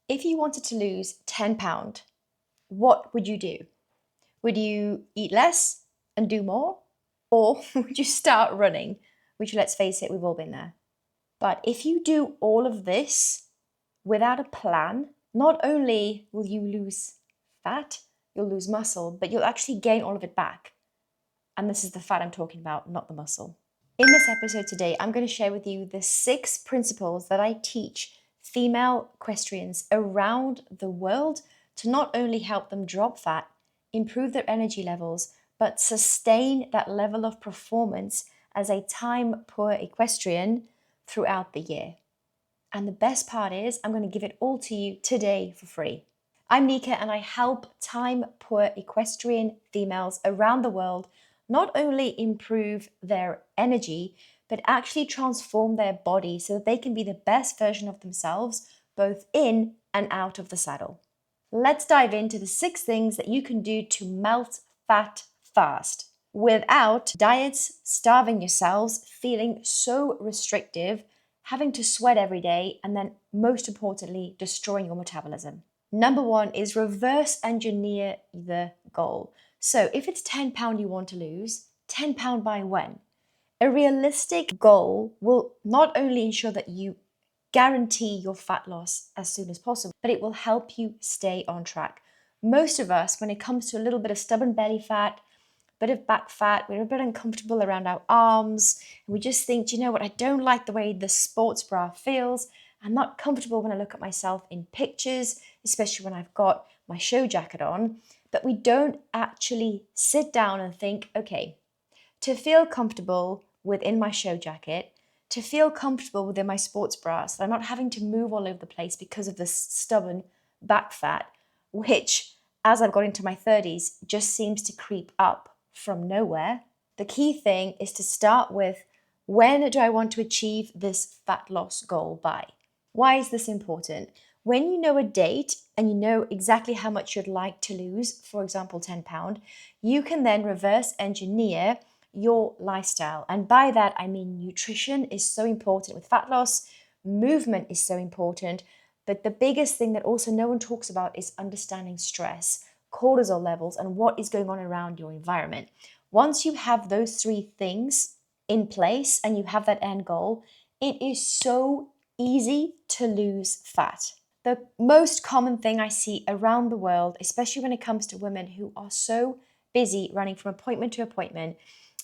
If you wanted to lose 10 pounds, what would you do? Would you eat less and do more? Or would you start running? Which, let's face it, we've all been there. But if you do all of this without a plan, not only will you lose fat, you'll lose muscle, but you'll actually gain all of it back. And this is the fat I'm talking about, not the muscle. In this episode today, I'm going to share with you the 6 principles that I teach female equestrians around the world to not only help them drop fat, improve their energy levels, but sustain that level of performance as a time-poor equestrian throughout the year. And the best part is, I'm going to give it all to you today for free. I'm Nika and I help time-poor equestrian females around the world not only improve their energy, but actually transform their body so that they can be the best version of themselves, both in and out of the saddle. Let's dive into the 6 things that you can do to melt fat fast without diets, starving yourselves, feeling so restrictive, having to sweat every day, and then most importantly, destroying your metabolism. Number 1 is reverse engineer the goal. So if it's 10 pound you want to lose, 10 pound by when? A realistic goal will not only ensure that you guarantee your fat loss as soon as possible, but it will help you stay on track. Most of us, when it comes to a little bit of stubborn belly fat, bit of back fat, we're a bit uncomfortable around our arms, and we just think, do you know what, I don't like the way the sports bra feels. I'm not comfortable when I look at myself in pictures, especially when I've got my show jacket on. But we don't actually sit down and think, okay, to feel comfortable within my show jacket, to feel comfortable within my sports bra, so I'm not having to move all over the place because of this stubborn back fat, which, as I've got into my 30s, just seems to creep up from nowhere. The key thing is to start with, when do I want to achieve this fat loss goal by? Why is this important? When you know a date and you know exactly how much you'd like to lose, for example, 10 pound, you can then reverse engineer your lifestyle. And by that, I mean nutrition is so important with fat loss, movement is so important, but the biggest thing that also no one talks about is understanding stress, cortisol levels, and what is going on around your environment. Once you have those 3 things in place and you have that end goal, it is so easy to lose fat. The most common thing I see around the world, especially when it comes to women who are so busy running from appointment to appointment,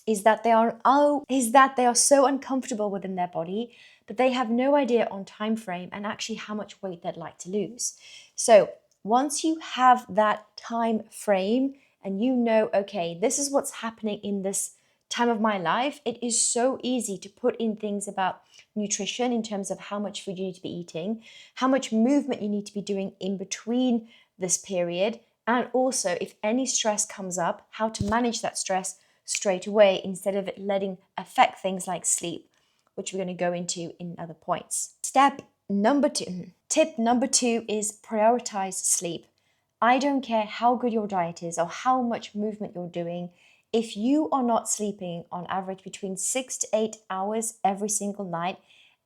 is that they are so uncomfortable within their body that they have no idea on time frame and actually how much weight they'd like to lose. So once you have that time frame and you know, okay, this is what's happening in this time of my life, it is so easy to put in things about nutrition in terms of how much food you need to be eating, how much movement you need to be doing in between this period, and also if any stress comes up, how to manage that stress straight away instead of it letting affect things like sleep, which we're going to go into in other points. Tip number 2 is prioritize sleep. I don't care how good your diet is or how much movement you're doing. If you are not sleeping on average between 6 to 8 hours every single night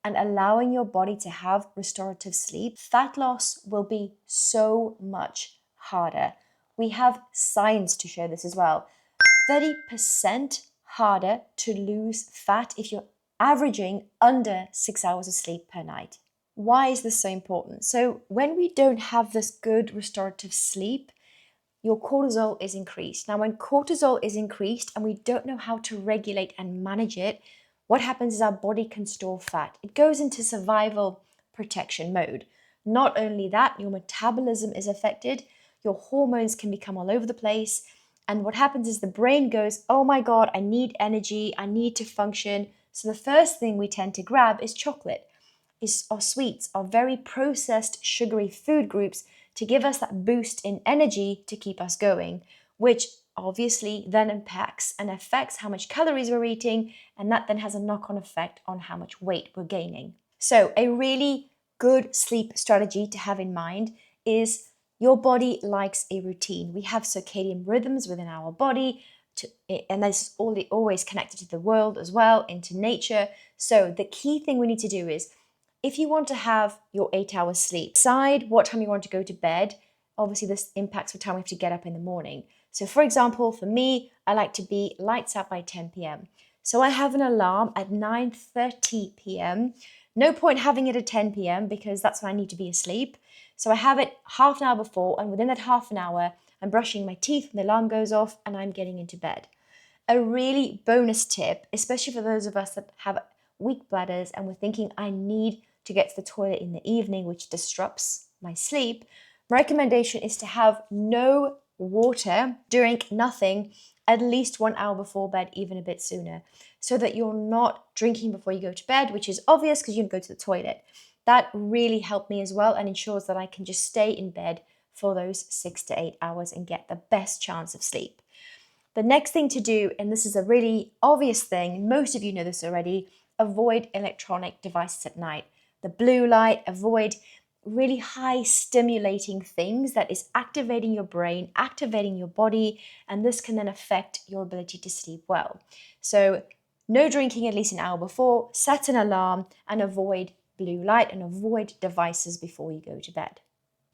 and allowing your body to have restorative sleep, fat loss will be so much harder. We have science to show this as well. 30% harder to lose fat if you're averaging under 6 hours of sleep per night. Why is this so important? So when we don't have this good restorative sleep, your cortisol is increased. Now, when cortisol is increased and we don't know how to regulate and manage it, what happens is our body can store fat. It goes into survival protection mode. Not only that, your metabolism is affected, your hormones can become all over the place, and what happens is the brain goes, oh my God, I need energy, I need to function. So the first thing we tend to grab is chocolate, or sweets, or very processed sugary food groups to give us that boost in energy to keep us going, which obviously then impacts and affects how much calories we're eating, and that then has a knock-on effect on how much weight we're gaining. So a really good sleep strategy to have in mind is your body likes a routine. We have circadian rhythms within our body, and this is always connected to the world as well, into nature. So the key thing we need to do is if you want to have your 8 hours sleep, decide what time you want to go to bed. Obviously, this impacts what time we have to get up in the morning. So for example, for me, I like to be lights out by 10 p.m. So I have an alarm at 9:30 p.m. No point having it at 10 p.m. because that's when I need to be asleep. So I have it half an hour before, and within that half an hour, I'm brushing my teeth when the alarm goes off and I'm getting into bed. A really bonus tip, especially for those of us that have weak bladders and we're thinking, I need to get to the toilet in the evening, which disrupts my sleep. My recommendation is to have no water, drink nothing at least 1 hour before bed, even a bit sooner, so that you're not drinking before you go to bed, which is obvious because you go to the toilet. That really helped me as well and ensures that I can just stay in bed for those 6 to 8 hours and get the best chance of sleep. The next thing to do, and this is a really obvious thing, most of you know this already, avoid electronic devices at night. The blue light, avoid really high stimulating things that is activating your brain, activating your body, and this can then affect your ability to sleep well. So no drinking at least an hour before, set an alarm, and avoid blue light and avoid devices before you go to bed.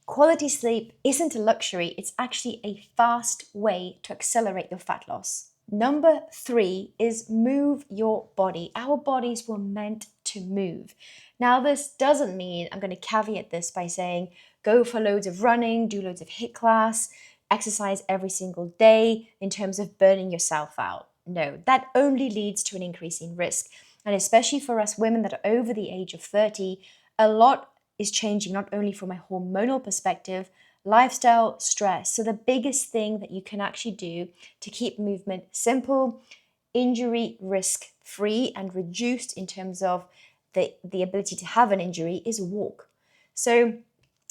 Quality sleep isn't a luxury, it's actually a fast way to accelerate your fat loss. Number 3 is move your body. Our bodies were meant to move. Now, this doesn't mean, I'm going to caveat this by saying, go for loads of running, do loads of HIIT class, exercise every single day in terms of burning yourself out. No, that only leads to an increase in risk. And especially for us women that are over the age of 30, a lot is changing not only from a hormonal perspective, lifestyle, stress. So the biggest thing that you can actually do to keep movement simple, injury risk free, and reduced in terms of the ability to have an injury is walk. So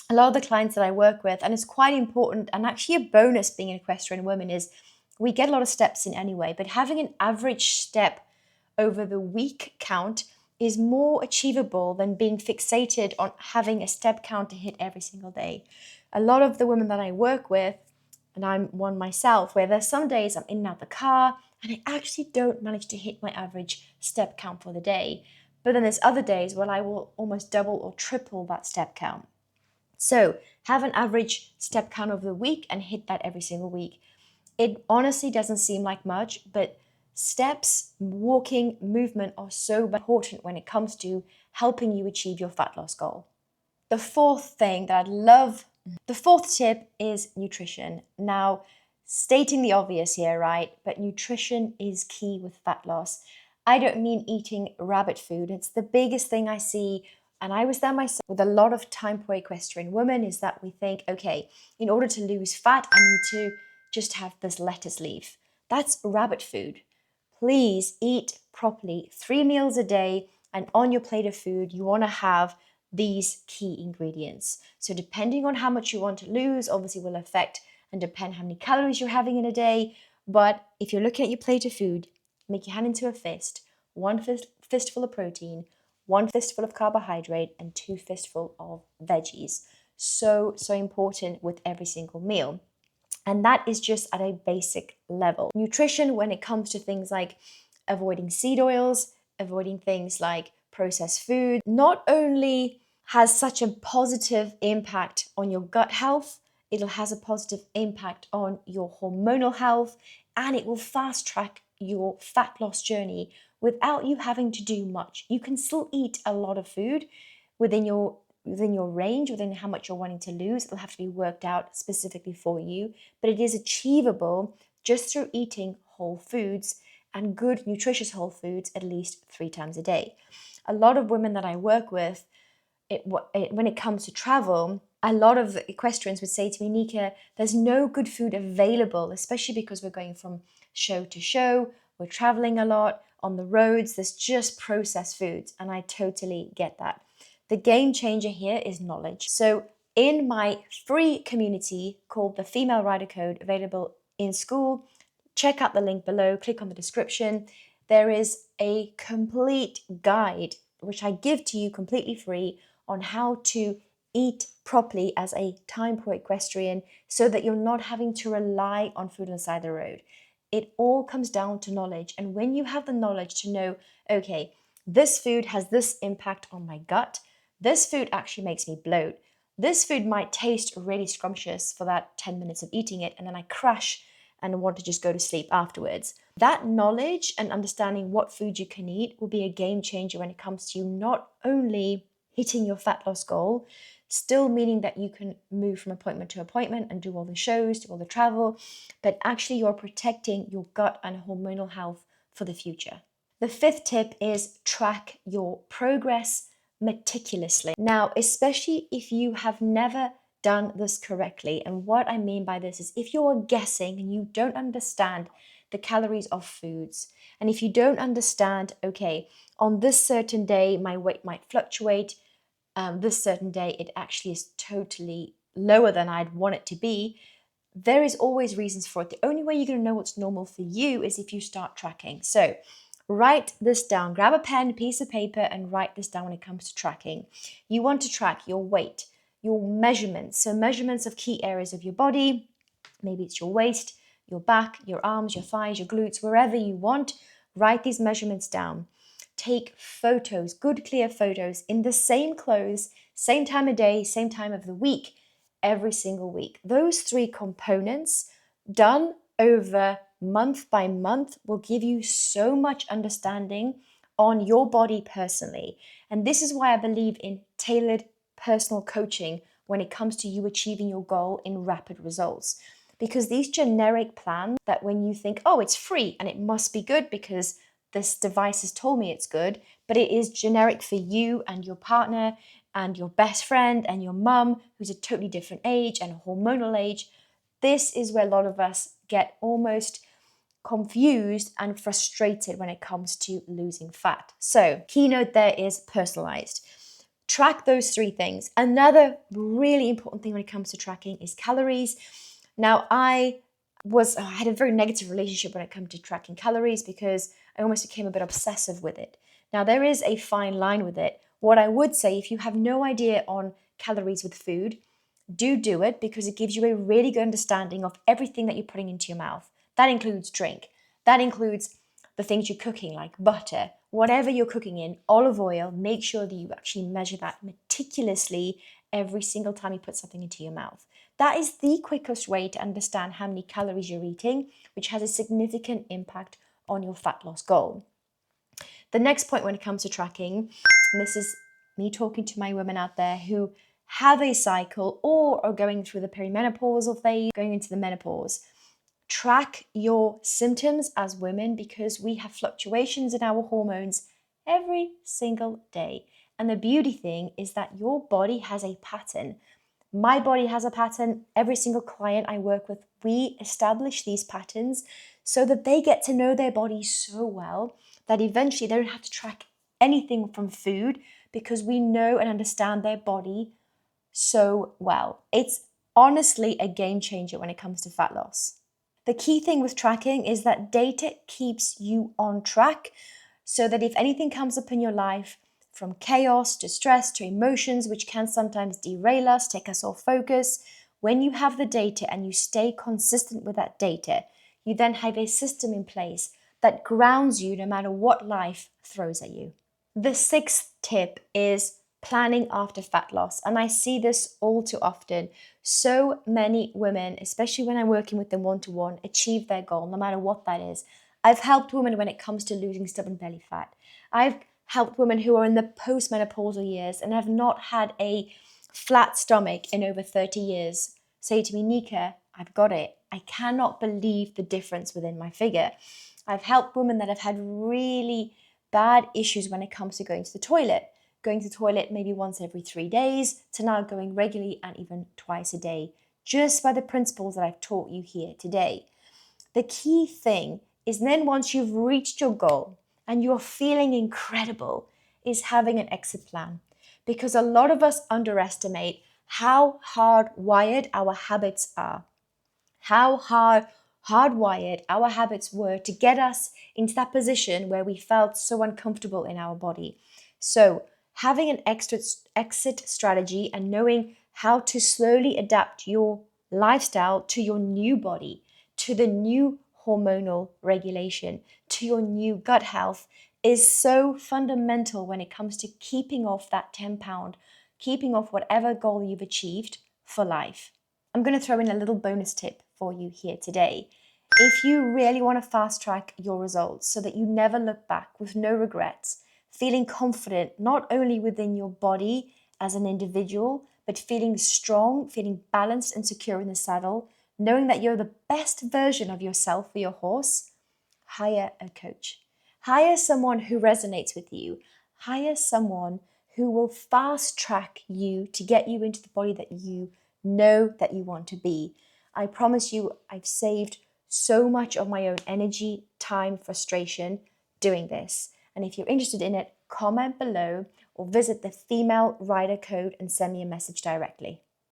a lot of the clients that I work with, and it's quite important and actually a bonus being an equestrian woman, is we get a lot of steps in anyway, but having an average step over the week count is more achievable than being fixated on having a step count to hit every single day. A lot of the women that I work with, and I'm one myself, where there's some days I'm in and out the car and I actually don't manage to hit my average step count for the day. But then there's other days where I will almost double or triple that step count. So have an average step count over the week and hit that every single week. It honestly doesn't seem like much, but steps, walking, movement are so important when it comes to helping you achieve your fat loss goal. The fourth tip is nutrition. Now, stating the obvious here, right? But nutrition is key with fat loss. I don't mean eating rabbit food. It's the biggest thing I see, and I was there myself with a lot of time poor equestrian women, is that we think, okay, in order to lose fat, I need to just have this lettuce leaf. That's rabbit food. Please eat properly, 3 meals a day, and on your plate of food, you want to have these key ingredients. So depending on how much you want to lose, obviously will affect and depend how many calories you're having in a day. But if you're looking at your plate of food, make your hand into a fist, one fistful of protein, one fistful of carbohydrate, and 2 fistful of veggies. So important with every single meal. And that is just at a basic level. Nutrition, when it comes to things like avoiding seed oils, avoiding things like processed food, not only has such a positive impact on your gut health, it has a positive impact on your hormonal health, and it will fast track your fat loss journey without you having to do much. You can still eat a lot of food within your range, within how much you're wanting to lose. It'll have to be worked out specifically for you, but it is achievable just through eating whole foods and good nutritious whole foods at least 3 times a day. A lot of women that I work with, when it comes to travel, a lot of equestrians would say to me, Nika, there's no good food available, especially because we're going from show to show, we're traveling a lot on the roads, there's just processed foods, and I totally get that. The game changer here is knowledge. So in my free community called the Female Rider Code, available in Skool, check out the link below, click on the description. There is a complete guide, which I give to you completely free, on how to eat properly as a time poor equestrian so that you're not having to rely on food on the side of the road. It all comes down to knowledge. And when you have the knowledge to know, okay, this food has this impact on my gut, This food actually makes me bloat. This food might taste really scrumptious for that 10 minutes of eating it, and then I crash and want to just go to sleep afterwards. That knowledge and understanding what food you can eat will be a game changer when it comes to you not only hitting your fat loss goal, still meaning that you can move from appointment to appointment and do all the shows, do all the travel, but actually you're protecting your gut and hormonal health for the future. The fifth tip is track your progress meticulously. Now, especially if you have never done this correctly, and what I mean by this is if you're guessing and you don't understand the calories of foods, and if you don't understand, okay, on this certain day my weight might fluctuate, this certain day it actually is totally lower than I'd want it to be, there is always reasons for it. The only way you're going to know what's normal for you is if you start tracking. So write this down. Grab a pen, piece of paper, and write this down when it comes to tracking. You want to track your weight, your measurements. So measurements of key areas of your body. Maybe it's your waist, your back, your arms, your thighs, your glutes, wherever you want. Write these measurements down. Take photos, good clear photos in the same clothes, same time of day, same time of the week, every single week. Those three components done over month by month will give you so much understanding on your body personally. And this is why I believe in tailored personal coaching when it comes to you achieving your goal in rapid results. Because these generic plans that when you think, oh, it's free and it must be good because this device has told me it's good, but it is generic for you and your partner and your best friend and your mum, who's a totally different age and hormonal age. This is where a lot of us get almost confused and frustrated when it comes to losing fat. So, keynote there is personalized. Track those three things. Another really important thing when it comes to tracking is calories. Now, I had a very negative relationship when it came to tracking calories because I almost became a bit obsessive with it. Now, there is a fine line with it. What I would say, if you have no idea on calories with food, do it because it gives you a really good understanding of everything that you're putting into your mouth. That includes drink. That includes the things you're cooking, like butter, whatever you're cooking in, olive oil. Make sure that you actually measure that meticulously every single time you put something into your mouth. That is the quickest way to understand how many calories you're eating, which has a significant impact on your fat loss goal. The next point when it comes to tracking, and this is me talking to my women out there who have a cycle or are going through the perimenopausal phase, going into the menopause. Track your symptoms as women because we have fluctuations in our hormones every single day. And the beauty thing is that your body has a pattern. My body has a pattern. Every single client I work with, we establish these patterns so that they get to know their body so well that eventually they don't have to track anything from food because we know and understand their body so well. It's honestly a game changer when it comes to fat loss. The key thing with tracking is that data keeps you on track so that if anything comes up in your life, from chaos to stress to emotions, which can sometimes derail us, take us off focus, when you have the data and you stay consistent with that data, you then have a system in place that grounds you no matter what life throws at you. The sixth tip is planning after fat loss. And I see this all too often. So many women, especially when I'm working with them one-to-one, achieve their goal, no matter what that is. I've helped women when it comes to losing stubborn belly fat. I've helped women who are in the postmenopausal years and have not had a flat stomach in over 30 years say to me, Nika, I've got it. I cannot believe the difference within my figure. I've helped women that have had really bad issues when it comes to going to the toilet maybe once every 3 days to now going regularly and even twice a day, just by the principles that I've taught you here today. The key thing is then once you've reached your goal and you're feeling incredible is having an exit plan. Because a lot of us underestimate how hardwired our habits are, how hardwired our habits were to get us into that position where we felt so uncomfortable in our body. So having an exit strategy and knowing how to slowly adapt your lifestyle to your new body, to the new hormonal regulation, to your new gut health is so fundamental when it comes to keeping off that 10 pound, keeping off whatever goal you've achieved for life. I'm going to throw in a little bonus tip for you here today. If you really want to fast track your results so that you never look back with no regrets, feeling confident not only within your body as an individual, but feeling strong, feeling balanced and secure in the saddle, knowing that you're the best version of yourself for your horse, hire a coach. Hire someone who resonates with you. Hire someone who will fast track you to get you into the body that you know that you want to be. I promise you, I've saved so much of my own energy, time, frustration doing this. And if you're interested in it, comment below or visit the Female Rider Code and send me a message directly.